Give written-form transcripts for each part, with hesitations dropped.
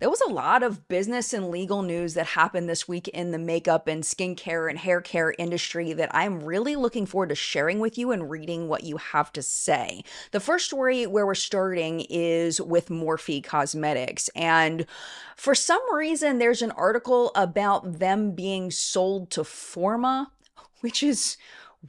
There was a lot of business and legal news that happened this week in the makeup and skincare and hair care industry that I'm really looking forward to sharing with you and reading what you have to say. The first story where we're starting is with Morphe Cosmetics. And for some reason, there's an article about them being sold to Forma, which is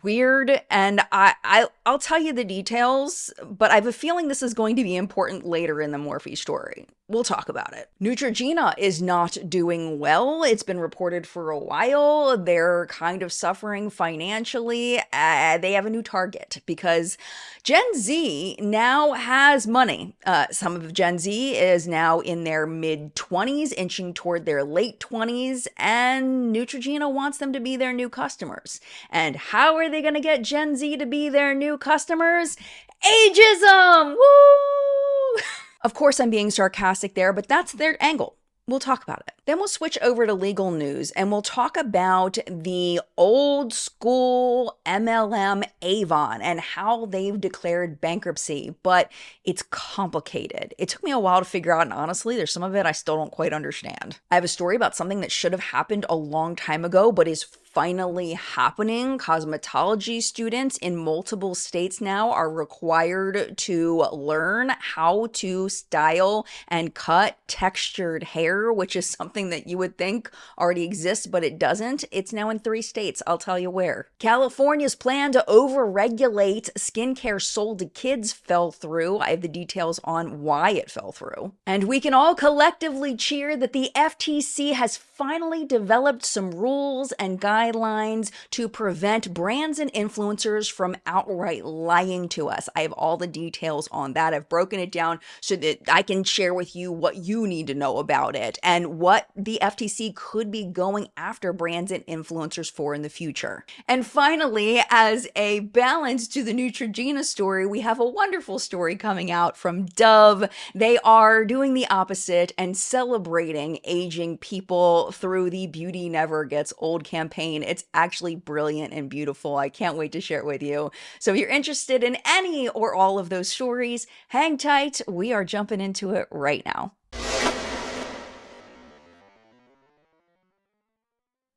weird, and I'll tell you the details, but I have a feeling this is going to be important later in the Morphe story. We'll talk about it. Neutrogena is not doing well. It's been reported for a while. They're kind of suffering financially. They have a new target because Gen Z now has money. Some of Gen Z is now in their mid-20s, inching toward their late 20s, and Neutrogena wants them to be their new customers. And how are they going to get Gen Z to be their new customers? Ageism! Woo! Of course, I'm being sarcastic there, but that's their angle. We'll talk about it. Then we'll switch over to legal news and we'll talk about the old school MLM Avon and how they've declared bankruptcy, but it's complicated. It took me a while to figure out, and honestly, there's some of it I still don't quite understand. I have a story about something that should have happened a long time ago, but is finally happening. Cosmetology students in multiple states now are required to learn how to style and cut textured hair, which is something that you would think already exists, but it doesn't. It's now in 3 states. I'll tell you where. California's plan to overregulate skincare sold to kids fell through. I have the details on why it fell through. And we can all collectively cheer that the FTC has finally developed some rules and guidelines to prevent brands and influencers from outright lying to us. I have all the details on that. I've broken it down so that I can share with you what you need to know about it and what the FTC could be going after brands and influencers for in the future. And finally, as a balance to the Neutrogena story, we have a wonderful story coming out from Dove. They are doing the opposite and celebrating aging people through the Beauty Never Gets Old campaign. It's actually brilliant and beautiful. I can't wait to share it with you. So if you're interested in any or all of those stories, hang tight. We are jumping into it right now.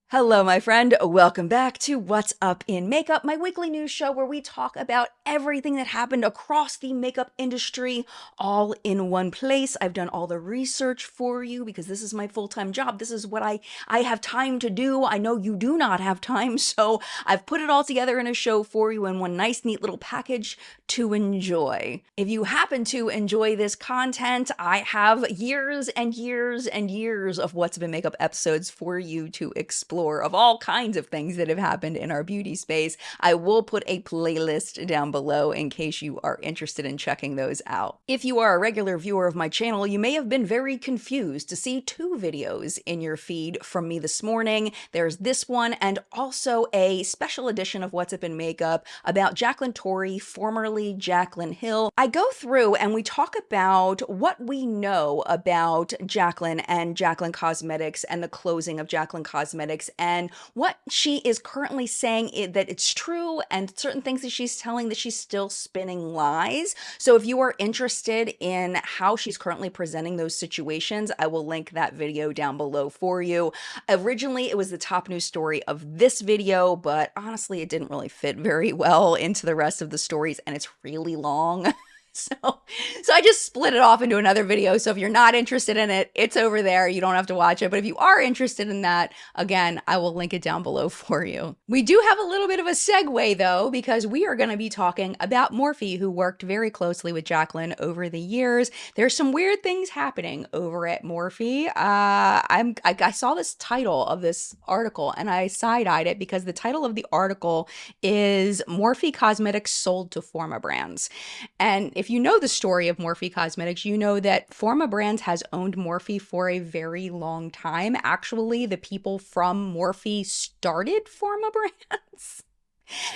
Hello, my friend. Welcome back to What's Up in Makeup, my weekly news show where we talk about everything that happened across the makeup industry all in one place. I've done all the research for you because this is my full-time job. This is what I have time to do. I know you do not have time, so I've put it all together in a show for you in one nice, neat little package to enjoy. If you happen to enjoy this content, I have years and years and years of What's Up in Makeup episodes for you to explore of all kinds of things that have happened in our beauty space. I will put a playlist down below in case you are interested in checking those out. If you are a regular viewer of my channel, you may have been very confused to see 2 videos in your feed from me this morning. There's this one and also a special edition of What's Up in Makeup about Jaclyn Torrey, formerly Jaclyn Hill. I go through and we talk about what we know about Jaclyn and Jaclyn Cosmetics and the closing of Jaclyn Cosmetics and what she is currently saying that it's true and certain things that she's telling that she's still spinning lies. So if you are interested in how she's currently presenting those situations, I will link that video down below for you. Originally, it was the top news story of this video, but honestly, it didn't really fit very well into the rest of the stories and it's really long. So I just split it off into another video. So if you're not interested in it, it's over there. You don't have to watch it. But if you are interested in that, again, I will link it down below for you. We do have a little bit of a segue though, because we are going to be talking about Morphe, who worked very closely with Jaclyn over the years. There's some weird things happening over at Morphe. I saw this title of this article and I side-eyed it because the title of the article is Morphe Cosmetics Sold to Forma Brands. And if you know the story of Morphe Cosmetics, you know that Forma Brands has owned Morphe for a very long time. Actually, the people from Morphe started Forma Brands.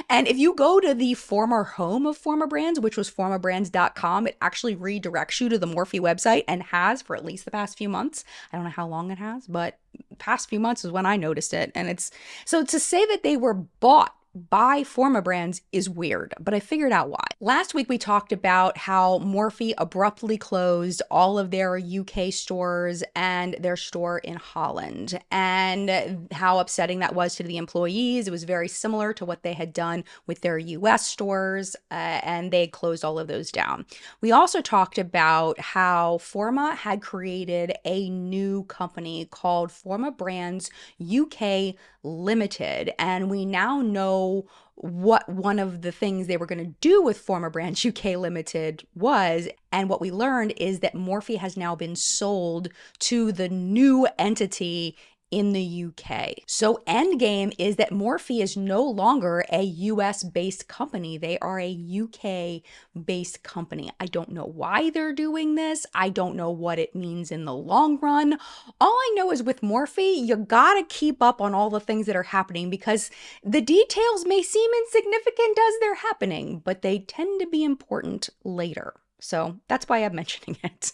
And if you go to the former home of Forma Brands, which was formabrands.com, it actually redirects you to the Morphe website and has for at least the past few months. I don't know how long it has, but past few months is when I noticed it. And it's so to say that they were bought by Forma brands is weird, but I figured out why. Last week we talked about how Morphe abruptly closed all of their UK stores and their store in Holland, and how upsetting that was to the employees. It was very similar to what they had done with their US stores, and they closed all of those down. We also talked about how Forma had created a new company called Forma Brands UK Limited, and we now know what one of the things they were going to do with Forma Brands UK Limited was. And what we learned is that Morphe has now been sold to the new entity in the UK. So endgame is that Morphe is no longer a US based company. They are a UK based company. I don't know why they're doing this. I don't know what it means in the long run. All I know is with Morphe, you gotta keep up on all the things that are happening, because the details may seem insignificant as they're happening, but they tend to be important later. So that's why I'm mentioning it.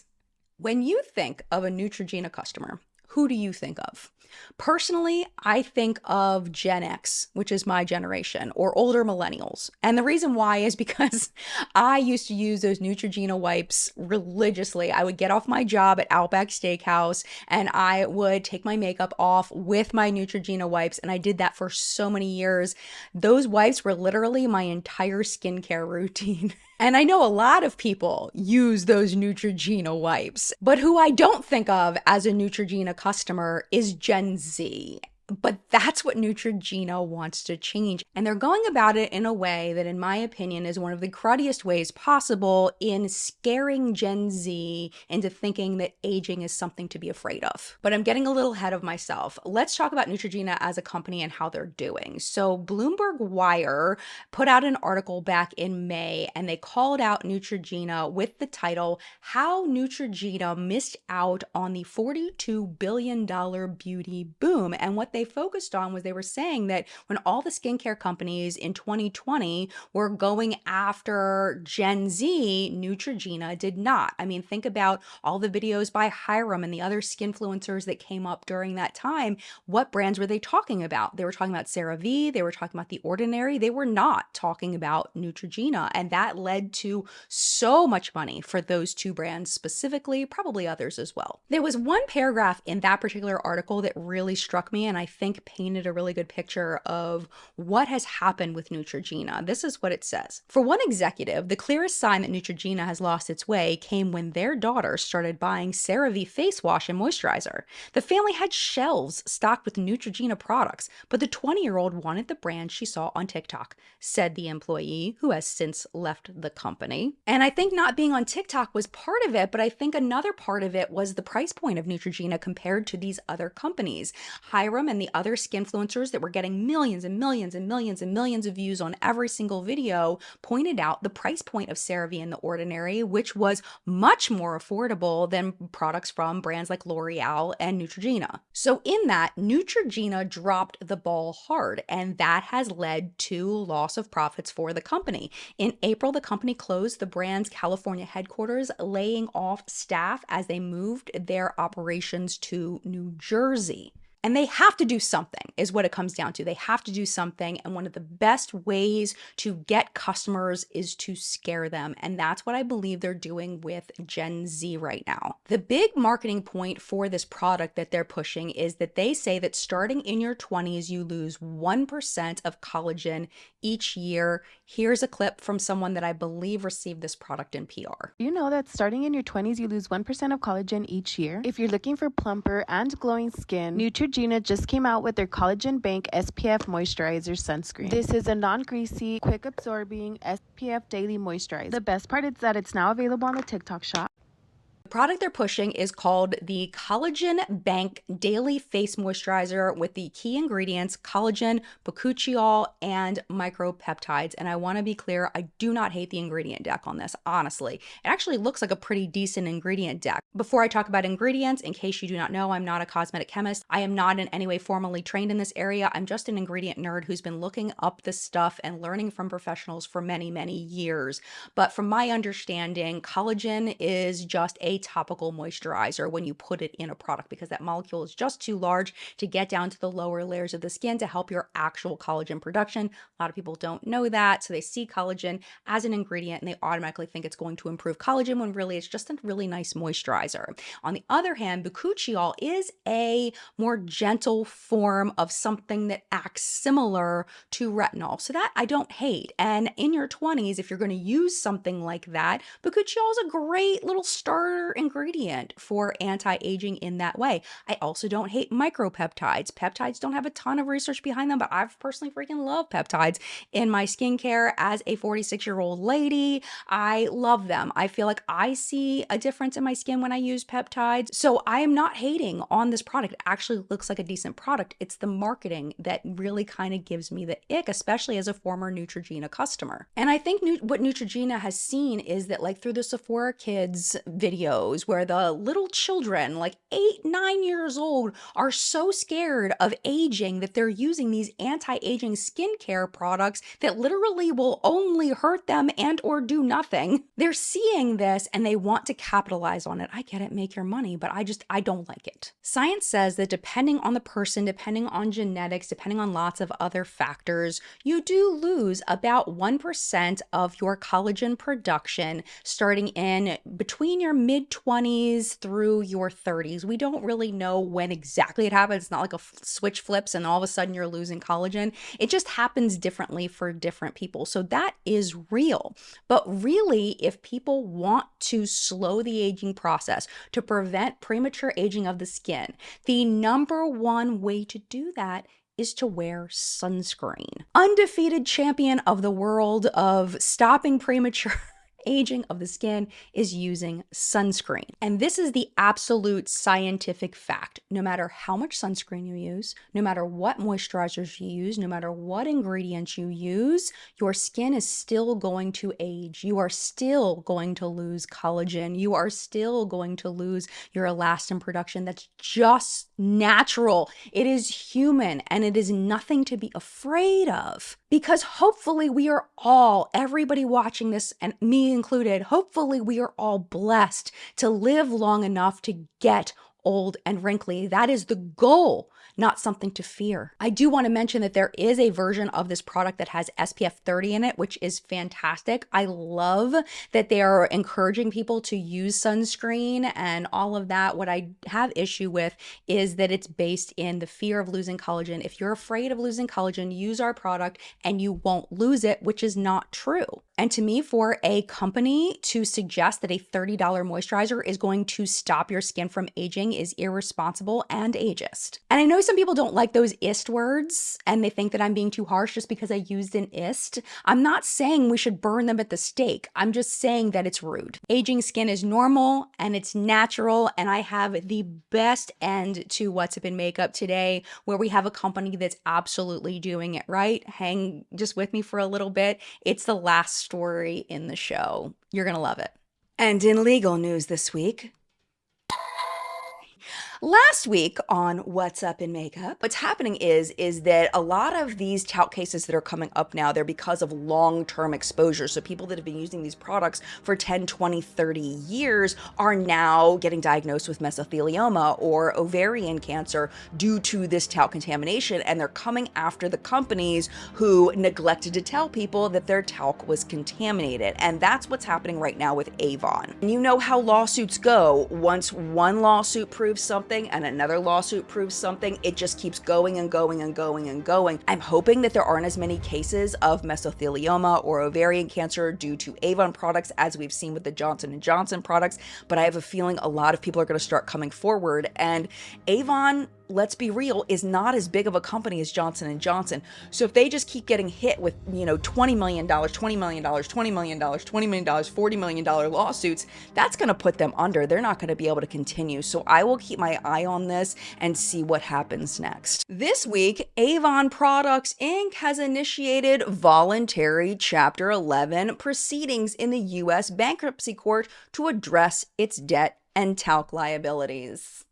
When you think of a Neutrogena customer, who do you think of? Personally, I think of Gen X, which is my generation, or older millennials. And the reason why is because I used to use those Neutrogena wipes religiously. I would get off my job at Outback Steakhouse and I would take my makeup off with my Neutrogena wipes. And I did that for so many years. Those wipes were literally my entire skincare routine. And I know a lot of people use those Neutrogena wipes, but who I don't think of as a Neutrogena customer is Gen Z. But that's what Neutrogena wants to change. And they're going about it in a way that, in my opinion, is one of the cruddiest ways possible in scaring Gen Z into thinking that aging is something to be afraid of. But I'm getting a little ahead of myself. Let's talk about Neutrogena as a company and how they're doing. So Bloomberg Wire put out an article back in May, and they called out Neutrogena with the title, "How Neutrogena Missed Out on the $42 billion Beauty Boom." And what they focused on was, they were saying that when all the skincare companies in 2020 were going after Gen Z, Neutrogena did not. I mean, think about all the videos by Hiram and the other skinfluencers that came up during that time. What brands were they talking about? They were talking about CeraVe, they were talking about The Ordinary, they were not talking about Neutrogena. And that led to so much money for those two brands specifically, probably others as well. There was one paragraph in that particular article that really struck me, and I think painted a really good picture of what has happened with Neutrogena. This is what it says. For one executive, the clearest sign that Neutrogena has lost its way came when their daughter started buying CeraVe face wash and moisturizer. The family had shelves stocked with Neutrogena products, but the 20-year-old wanted the brand she saw on TikTok, said the employee, who has since left the company. And I think not being on TikTok was part of it, but I think another part of it was the price point of Neutrogena compared to these other companies. Hiram and the other skinfluencers that were getting millions and millions and millions and millions of views on every single video pointed out the price point of CeraVe and The Ordinary, which was much more affordable than products from brands like L'Oreal and Neutrogena. So in that, Neutrogena dropped the ball hard, and that has led to loss of profits for the company. In April, the company closed the brand's California headquarters, laying off staff as they moved their operations to New Jersey. And they have to do something, is what it comes down to. They have to do something. And one of the best ways to get customers is to scare them. And that's what I believe they're doing with Gen Z right now. The big marketing point for this product that they're pushing is that they say that starting in your 20s, you lose 1% of collagen each year. Here's a clip from someone that I believe received this product in PR. You know that starting in your 20s, you lose 1% of collagen each year? If you're looking for plumper and glowing skin, Neutrogena just came out with their Collagen Bank SPF Moisturizer Sunscreen. This is a non-greasy, quick-absorbing SPF daily moisturizer. The best part is that it's now available on the TikTok shop. The product they're pushing is called the Collagen Bank Daily Face Moisturizer with the key ingredients collagen, bakuchiol, and micropeptides. And I want to be clear, I do not hate the ingredient deck on this, honestly. It actually looks like a pretty decent ingredient deck. Before I talk about ingredients, in case you do not know, I'm not a cosmetic chemist. I am not in any way formally trained in this area. I'm just an ingredient nerd who's been looking up this stuff and learning from professionals for many, many years. But from my understanding, collagen is just a a topical moisturizer when you put it in a product, because that molecule is just too large to get down to the lower layers of the skin to help your actual collagen production. A lot of people don't know that, so they see collagen as an ingredient and they automatically think it's going to improve collagen when really it's just a really nice moisturizer. On the other hand, bakuchiol is a more gentle form of something that acts similar to retinol. So that I don't hate. And in your 20s, if you're going to use something like that, bakuchiol is a great little starter ingredient for anti-aging in that way. I also don't hate micropeptides. Peptides don't have a ton of research behind them, but I've personally freaking love peptides in my skincare as a 46-year-old lady. I love them. I feel like I see a difference in my skin when I use peptides. So I am not hating on this product. It actually looks like a decent product. It's the marketing that really kind of gives me the ick, especially as a former Neutrogena customer. And I think what Neutrogena has seen is that, like, through the Sephora Kids videos where the little children, like 8, 9 years old, are so scared of aging that they're using these anti-aging skincare products that literally will only hurt them and or do nothing. They're seeing this and they want to capitalize on it. I get it, make your money, but I don't like it. Science says that depending on the person, depending on genetics, depending on lots of other factors, you do lose about 1% of your collagen production starting in between your mid-20s through your 30s. We don't really know when exactly it happens. It's not like a switch flips and all of a sudden you're losing collagen. It just happens differently for different people. So that is real. But really, if people want to slow the aging process, to prevent premature aging of the skin, the number one way to do that is to wear sunscreen. Undefeated champion of the world of stopping premature aging of the skin is using sunscreen. And this is the absolute scientific fact. No matter how much sunscreen you use, no matter what moisturizers you use, no matter what ingredients you use, your skin is still going to age. You are still going to lose collagen. You are still going to lose your elastin production. That's just natural. It is human and it is nothing to be afraid of. Because hopefully we are all, everybody watching this, and me included, hopefully we are all blessed to live long enough to get old and wrinkly. That is the goal, not something to fear. I do want to mention that there is a version of this product that has SPF 30 in it, which is fantastic. I love that they are encouraging people to use sunscreen and all of that. What I have issue with is that it's based in the fear of losing collagen. If you're afraid of losing collagen, use our product and you won't lose it, which is not true. And to me, for a company to suggest that a $30 moisturizer is going to stop your skin from aging is irresponsible and ageist. And I know some people don't like those ist words and they think that I'm being too harsh just because I used an ist. I'm not saying we should burn them at the stake. I'm just saying that it's rude. Aging skin is normal and it's natural, and I have the best end to What's Up in Makeup today where we have a company that's absolutely doing it right. Hang just with me for a little bit. It's the last story in the show. You're gonna love it. And in legal news this week, last week on What's Up in Makeup, what's happening is that a lot of these tout cases that are coming up now, they're because of long-term exposure. So people that have been using these products for 10, 20, 30 years are now getting diagnosed with mesothelioma or ovarian cancer due to this tout contamination. And they're coming after the companies who neglected to tell people that their talc was contaminated. And that's what's happening right now with Avon. And you know how lawsuits go. Once one lawsuit proves something and another lawsuit proves something, it just keeps going and going and going and going. I'm hoping that there aren't as many cases of mesothelioma or ovarian cancer due to Avon products as we've seen with the Johnson & Johnson products, but I have a feeling a lot of people are going to start coming forward. And Avon, let's be real, is not as big of a company as Johnson & Johnson. So if they just keep getting hit with, $20 million, $20 million, $20 million, $20 million, $40 million lawsuits, that's going to put them under. They're not going to be able to continue. So I will keep my eye on this and see what happens next. This week, Avon Products Inc. has initiated voluntary Chapter 11 proceedings in the U.S. Bankruptcy Court to address its debt and talc liabilities.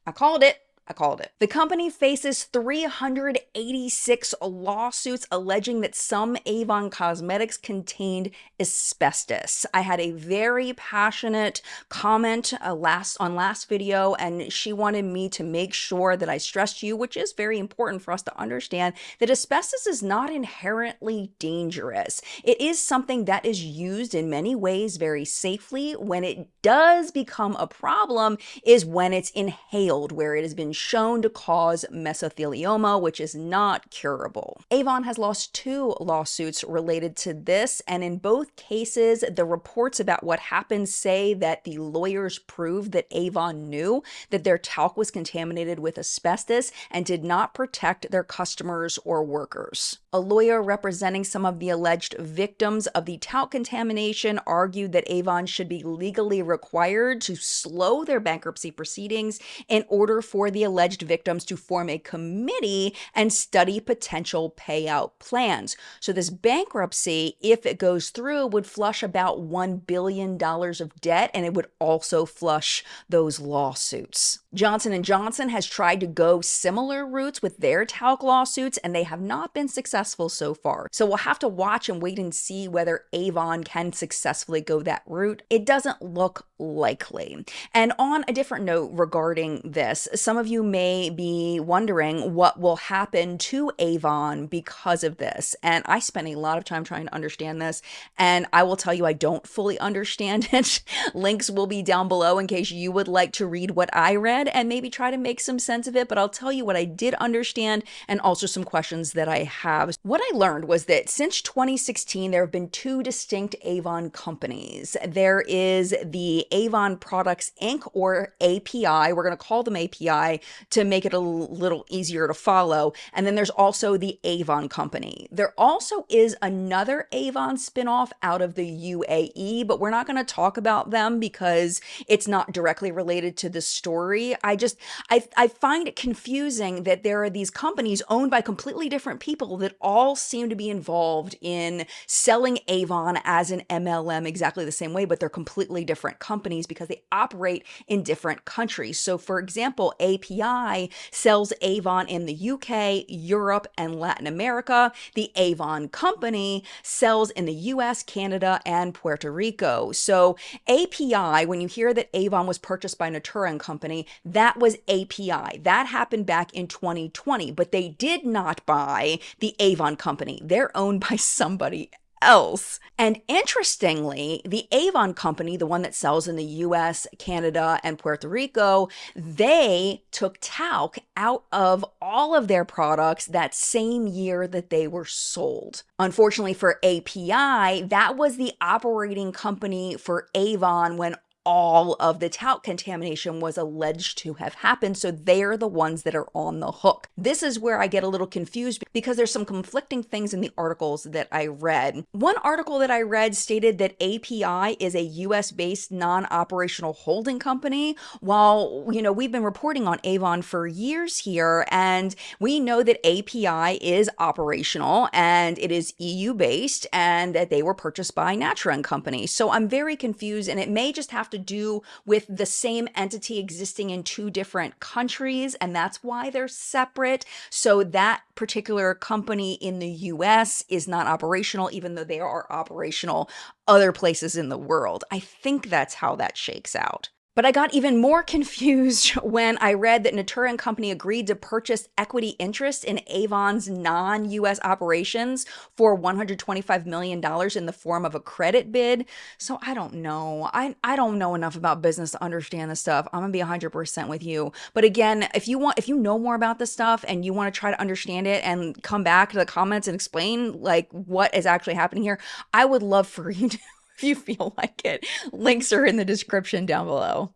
I called it. I called it. The company faces 386 lawsuits alleging that some Avon cosmetics contained asbestos. I had a very passionate comment on last video, and she wanted me to make sure that I stressed to you, which is very important for us to understand, that asbestos is not inherently dangerous. It is something that is used in many ways very safely. When it does become a problem is when it's inhaled, where it has been shown to cause mesothelioma, which is not curable. Avon has lost 2 lawsuits related to this, and in both cases, the reports about what happened say that the lawyers proved that Avon knew that their talc was contaminated with asbestos and did not protect their customers or workers. A lawyer representing some of the alleged victims of the talc contamination argued that Avon should be legally required to slow their bankruptcy proceedings in order for the alleged victims to form a committee and study potential payout plans. So this bankruptcy, if it goes through, would flush about $1 billion of debt, and it would also flush those lawsuits. Johnson & Johnson has tried to go similar routes with their talc lawsuits, and they have not been successful so far. So we'll have to watch and wait and see whether Avon can successfully go that route. It doesn't look likely. And on a different note regarding this, some of you may be wondering what will happen to Avon because of this. And I spent a lot of time trying to understand this, and I will tell you I don't fully understand it. Links will be down below in case you would like to read what I read and maybe try to make some sense of it, but I'll tell you what I did understand and also some questions that I have. What I learned was that since 2016, there have been 2 distinct Avon companies. There is the Avon Products Inc., or API. We're going to call them API to make it a little easier to follow. And then there's also the Avon Company. There also is another Avon spinoff out of the UAE, but we're not going to talk about them because it's not directly related to the story. I find it confusing that there are these companies owned by completely different people that all seem to be involved in selling Avon as an MLM exactly the same way, but they're completely different companies because they operate in different countries. So for example, API sells Avon in the UK, Europe, and Latin America. The Avon Company sells in the US, Canada, and Puerto Rico. So API, when you hear that Avon was purchased by Natura & Company, that was API. That happened back in 2020, but they did not buy the Avon Company. They're owned by somebody else. And interestingly, the Avon Company, the one that sells in the US, Canada, and Puerto Rico, they took talc out of all of their products that same year that they were sold. Unfortunately for API, that was the operating company for Avon when all of the talc contamination was alleged to have happened, so they're the ones that are on the hook. This is where I get a little confused because there's some conflicting things in the articles that I read. One article that I read stated that API is a US-based non-operational holding company, while, we've been reporting on Avon for years here, and we know that API is operational and it is EU-based and that they were purchased by Natura & Company. So I'm very confused, and it may just have to do with the same entity existing in 2 different countries, and that's why they're separate. So that particular company in the US is not operational, even though they are operational other places in the world. I think that's how that shakes out. But I got even more confused when I read that Natura & Company agreed to purchase equity interest in Avon's non-US operations for $125 million in the form of a credit bid. So I don't know. I don't know enough about business to understand this stuff. I'm gonna be 100% with you. But again, if you know more about this stuff and you want to try to understand it and come back to the comments and explain like what is actually happening here, I would love for you to if you feel like it. Links are in the description down below.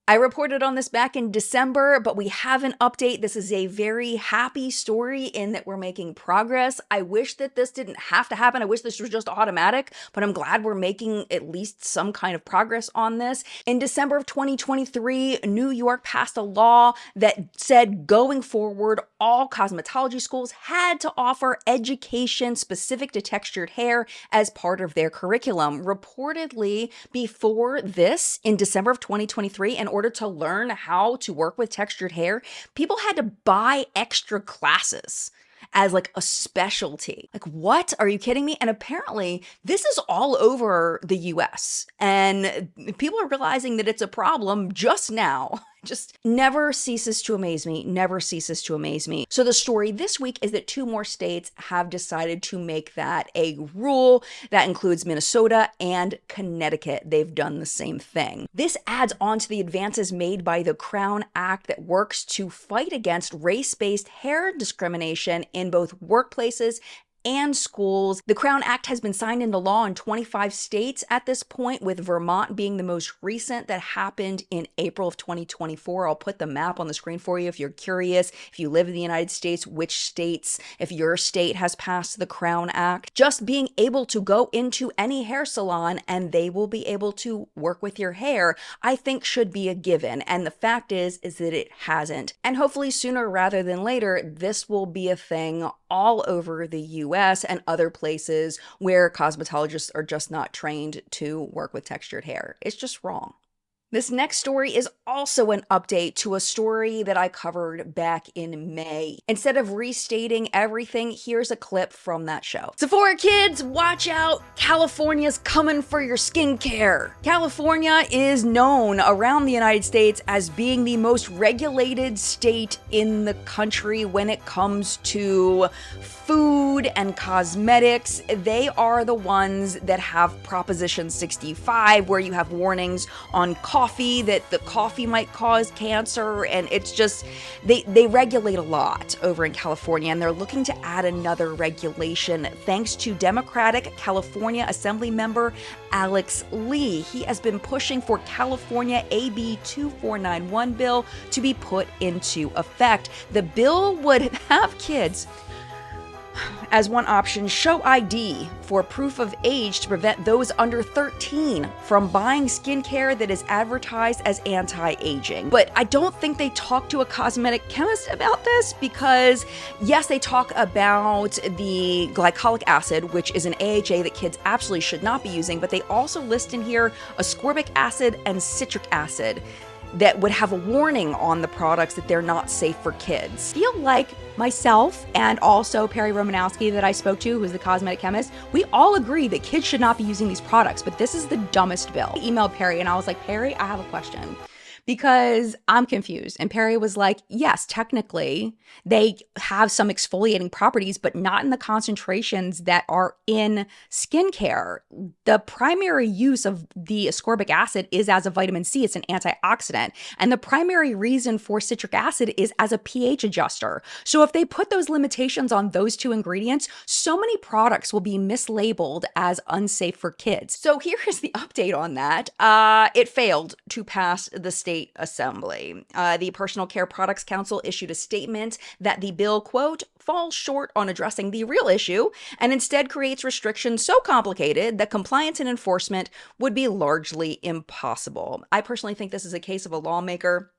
I reported on this back in December, but we have an update. This is a very happy story in that we're making progress. I wish that this didn't have to happen. I wish this was just automatic, but I'm glad we're making at least some kind of progress on this. In December of 2023, New York passed a law that said going forward, all cosmetology schools had to offer education specific to textured hair as part of their curriculum. Reportedly, before this, in December of 2023, an order to learn how to work with textured hair, people had to buy extra classes as like a specialty. Like, what? Are you kidding me? And apparently, this is all over the US. And people are realizing that it's a problem just now. Just never ceases to amaze me, never ceases to amaze me. So the story this week is that 2 more states have decided to make that a rule. That includes Minnesota and Connecticut. They've done the same thing. This adds on to the advances made by the Crown Act that works to fight against race-based hair discrimination in both workplaces and schools. The Crown Act has been signed into law in 25 states at this point, with Vermont being the most recent that happened in April of 2024. I'll put the map on the screen for you if you're curious. If you live in the United States, which states, if your state has passed the Crown Act. Just being able to go into any hair salon and they will be able to work with your hair, I think should be a given. And the fact is that it hasn't. And hopefully sooner rather than later, this will be a thing all over the US and other places where cosmetologists are just not trained to work with textured hair. It's just wrong. This next story is also an update to a story that I covered back in May. Instead of restating everything, here's a clip from that show. Sephora kids, watch out! California's coming for your skincare. California is known around the United States as being the most regulated state in the country when it comes to food and cosmetics. They are the ones that have Proposition 65, where you have warnings on coffee that the coffee might cause cancer, and it's just they regulate a lot over in California, and they're looking to add another regulation thanks to Democratic California Assembly member Alex Lee. He has been pushing for California AB 2491 bill to be put into effect. The bill would have kids, as one option, show ID for proof of age to prevent those under 13 from buying skincare that is advertised as anti-aging. But I don't think they talk to a cosmetic chemist about this, because yes, they talk about the glycolic acid, which is an AHA that kids absolutely should not be using, but they also list in here ascorbic acid and citric acid that would have a warning on the products that they're not safe for kids. I feel like myself and also Perry Romanowski that I spoke to, who's the cosmetic chemist, we all agree that kids should not be using these products, but this is the dumbest bill. I emailed Perry and I was like, Perry, I have a question, because I'm confused. And Perry was like, yes, technically they have some exfoliating properties, but not in the concentrations that are in skincare. The primary use of the ascorbic acid is as a vitamin C. It's an antioxidant. And the primary reason for citric acid is as a pH adjuster. So if they put those limitations on those 2 ingredients, so many products will be mislabeled as unsafe for kids. So here is the update on that. It failed to pass the state assembly. The Personal Care Products Council issued a statement that the bill, quote, falls short on addressing the real issue and instead creates restrictions so complicated that compliance and enforcement would be largely impossible. I personally think this is a case of a lawmaker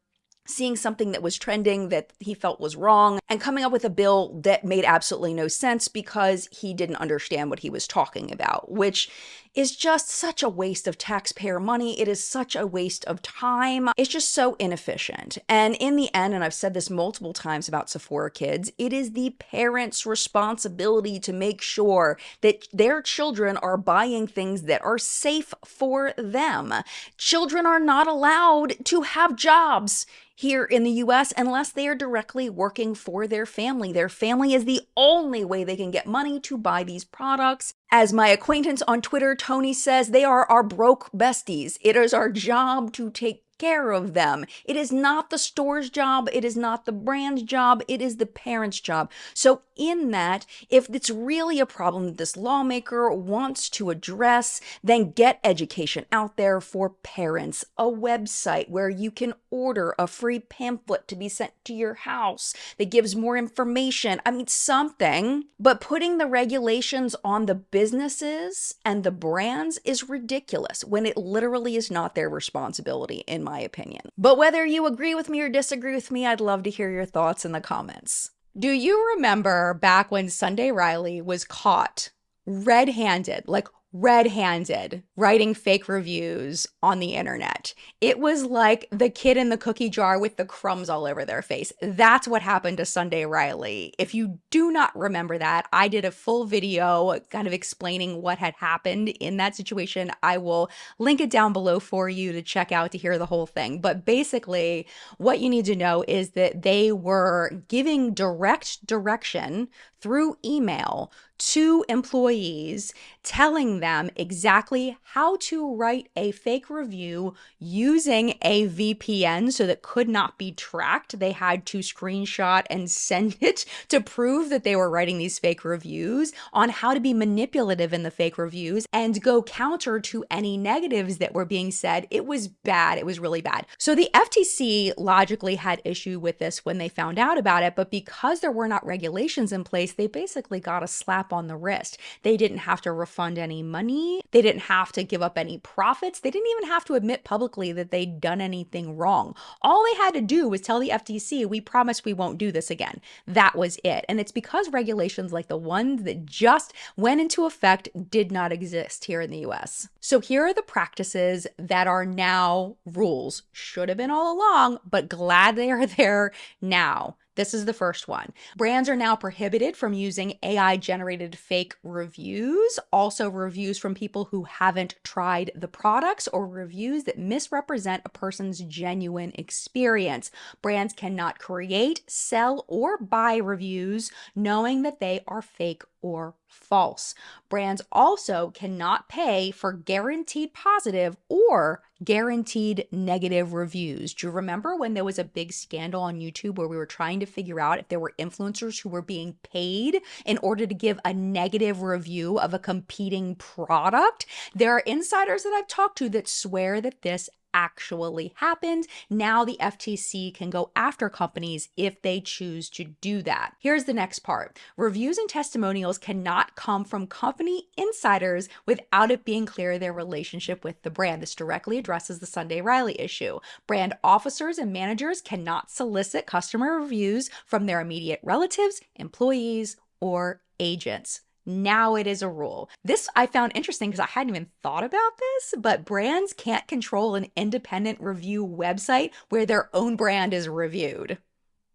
seeing something that was trending that he felt was wrong and coming up with a bill that made absolutely no sense because he didn't understand what he was talking about, which is just such a waste of taxpayer money. It is such a waste of time. It's just so inefficient. And in the end, and I've said this multiple times about Sephora kids, it is the parents' responsibility to make sure that their children are buying things that are safe for them. Children are not allowed to have jobs here in the US unless they are directly working for their family. Their family is the only way they can get money to buy these products. As my acquaintance on Twitter, Tony, says, they are our broke besties. It is our job to take care of them. It is not the store's job. It is not the brand's job. It is the parent's job. So in that, if it's really a problem that this lawmaker wants to address, then get education out there for parents, a website where you can order a free pamphlet to be sent to your house that gives more information. I mean, something, but putting the regulations on the businesses and the brands is ridiculous when it literally is not their responsibility, in my opinion. But whether you agree with me or disagree with me, I'd love to hear your thoughts in the comments. Do you remember back when Sunday Riley was caught red-handed, like red-handed writing fake reviews on the internet. It was like the kid in the cookie jar with the crumbs all over their face. That's what happened to Sunday Riley. If you do not remember that, I did a full video kind of explaining what had happened in that situation. I will link it down below for you to check out to hear the whole thing. But basically, what you need to know is that they were giving direct direction through email to employees, telling them exactly how to write a fake review using a VPN so that could not be tracked. They had to screenshot and send it to prove that they were writing these fake reviews, on how to be manipulative in the fake reviews and go counter to any negatives that were being said. It was bad. It was really bad. So the FTC logically had issue with this when they found out about it, but because there were not regulations in place, they basically got a slap on the wrist. They didn't have to refund any money. They didn't have to give up any profits. They didn't even have to admit publicly that they'd done anything wrong. All they had to do was tell the FTC, we promise we won't do this again. That was it. And it's because regulations like the ones that just went into effect did not exist here in the US. So here are the practices that are now rules. Should have been all along, but glad they are there now. This is the first one. Brands are now prohibited from using AI-generated fake reviews, also reviews from people who haven't tried the products, or reviews that misrepresent a person's genuine experience. Brands cannot create, sell, or buy reviews knowing that they are fake or false. Brands also cannot pay for guaranteed positive or guaranteed negative reviews. Do you remember when there was a big scandal on YouTube where we were trying to figure out if there were influencers who were being paid in order to give a negative review of a competing product? There are insiders that I've talked to that swear that this actually happened. Now the FTC can go after companies if they choose to do that. Here's the next part. Reviews and testimonials cannot come from company insiders without it being clear their relationship with the brand. This directly addresses the Sunday Riley issue. Brand officers and managers cannot solicit customer reviews from their immediate relatives, employees, or agents. Now it is a rule. This I found interesting because I hadn't even thought about this, but brands can't control an independent review website where their own brand is reviewed.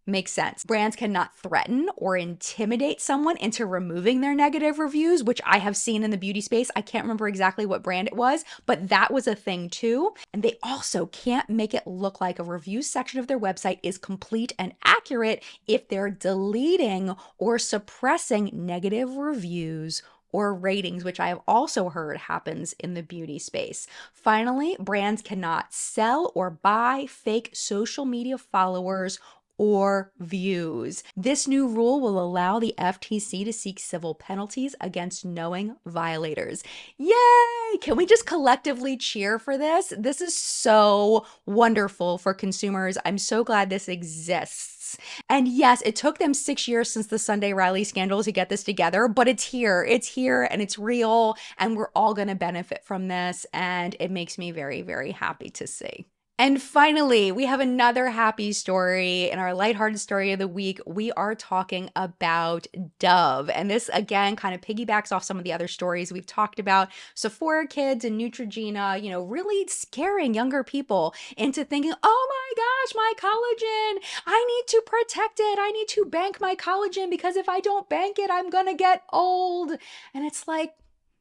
Makes sense. Brands cannot threaten or intimidate someone into removing their negative reviews, which I have seen in the beauty space. I can't remember exactly what brand it was, but that was a thing too. And they also can't make it look like a review section of their website is complete and accurate if they're deleting or suppressing negative reviews or ratings, which I have also heard happens in the beauty space. Finally, brands cannot sell or buy fake social media followers or views. This new rule will allow the FTC to seek civil penalties against knowing violators. Yay! Can we just collectively cheer for this? This is so wonderful for consumers. I'm so glad this exists. And yes, it took them 6 years since the Sunday Riley scandal to get this together, but it's here. It's here and it's real, and we're all going to benefit from this. And it makes me very, very happy to see. And finally, we have another happy story in our lighthearted story of the week. We are talking about Dove. And this, again, kind of piggybacks off some of the other stories we've talked about. Sephora kids and Neutrogena, really scaring younger people into thinking, oh my gosh, my collagen, I need to protect it. I need to bank my collagen because if I don't bank it, I'm going to get old. And it's like,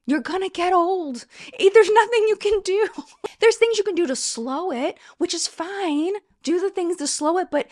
you're gonna get old. There's nothing you can do. There's things you can do to slow it, which is fine. Do the things to slow it, but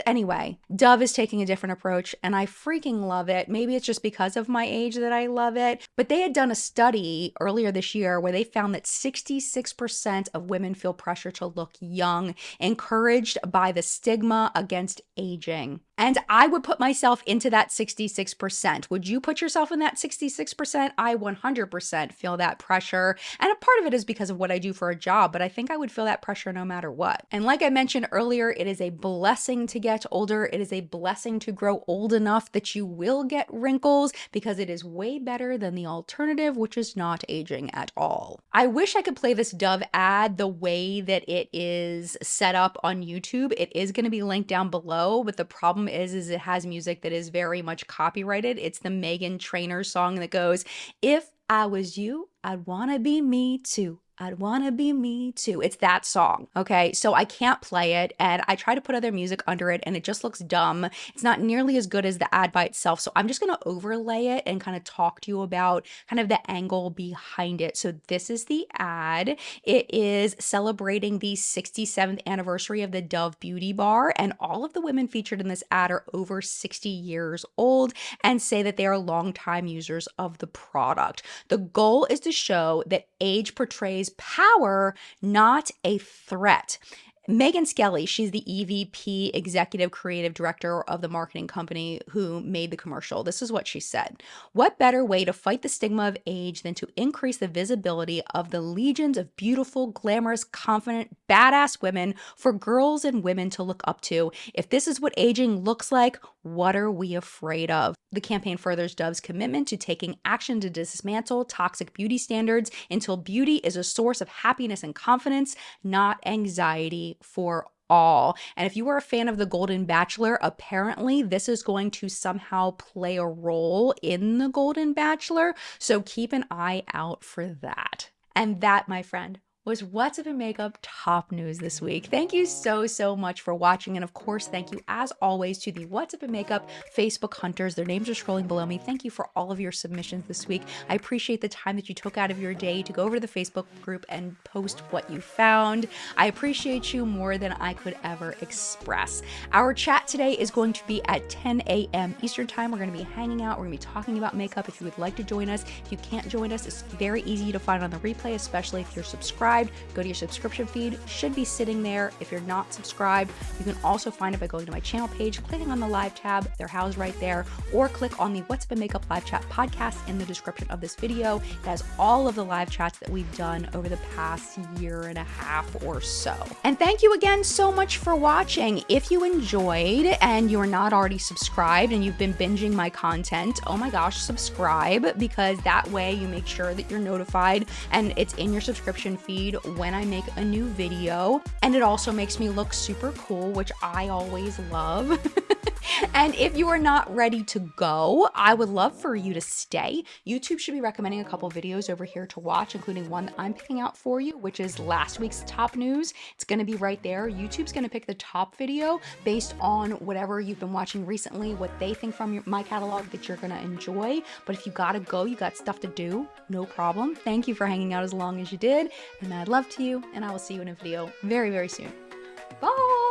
anyway, Dove is taking a different approach and I freaking love it. Maybe it's just because of my age that I love it, but they had done a study earlier this year where they found that 66% of women feel pressure to look young, encouraged by the stigma against aging. And I would put myself into that 66%. Would you put yourself in that 66%? I 100% feel that pressure. And a part of it is because of what I do for a job, but I think I would feel that pressure no matter what. And like I mentioned earlier, it is a blessing to get older. It is a blessing to grow old enough that you will get wrinkles because it is way better than the alternative, which is not aging at all. I wish I could play this Dove ad the way that it is set up on YouTube. It is going to be linked down below, but the problem is it has music that is very much copyrighted. It's the Meghan Trainor song that goes, "If I was you, I'd wanna be me too. I'd wanna be me too. It's that song, okay? So I can't play it, and I try to put other music under it, and it just looks dumb. It's not nearly as good as the ad by itself, so I'm just gonna overlay it and kind of talk to you about kind of the angle behind it. So this is the ad. It is celebrating the 67th anniversary of the Dove Beauty Bar, and all of the women featured in this ad are over 60 years old and say that they are longtime users of the product. The goal is to show that age portrays power, not a threat. Megan Skelly, she's the EVP, Executive Creative Director of the marketing company who made the commercial. This is what she said. What better way to fight the stigma of age than to increase the visibility of the legions of beautiful, glamorous, confident, badass women for girls and women to look up to? If this is what aging looks like, what are we afraid of? The campaign furthers Dove's commitment to taking action to dismantle toxic beauty standards until beauty is a source of happiness and confidence, not anxiety for all. And if you are a fan of The Golden Bachelor, apparently this is going to somehow play a role in The Golden Bachelor. So keep an eye out for that. And that, my friend, was What's Up in Makeup top news this week. Thank you so much for watching. And of course, thank you as always to the What's Up in Makeup Facebook hunters. Their names are scrolling below me. Thank you for all of your submissions this week. I appreciate the time that you took out of your day to go over to the Facebook group and post what you found. I appreciate you more than I could ever express. Our chat today is going to be at 10 a.m. Eastern time. We're going to be hanging out. We're going to be talking about makeup. If you would like to join us, if you can't join us, it's very easy to find on the replay, especially if you're subscribed. Go to your subscription feed, should be sitting there. If you're not subscribed, you can also find it by going to my channel page, clicking on the live tab, they're housed right there, or click on the What's Up in Makeup live chat podcast in the description of this video. It has all of the live chats that we've done over the past year and a half or so. And thank you again so much for watching. If you enjoyed and you're not already subscribed and you've been binging my content, oh my gosh, subscribe, because that way you make sure that you're notified and it's in your subscription feed when I make a new video. And it also makes me look super cool, which I always love. And if you are not ready to go, I would love for you to stay. YouTube should be recommending a couple videos over here to watch, including one that I'm picking out for you, which is last week's top news. It's going to be right there. YouTube's going to pick the top video based on whatever you've been watching recently, what they think from my catalog that you're going to enjoy. But if you got to go, you got stuff to do, no problem. Thank you for hanging out as long as you did. And mad love to you, and I will see you in a video very soon. Bye!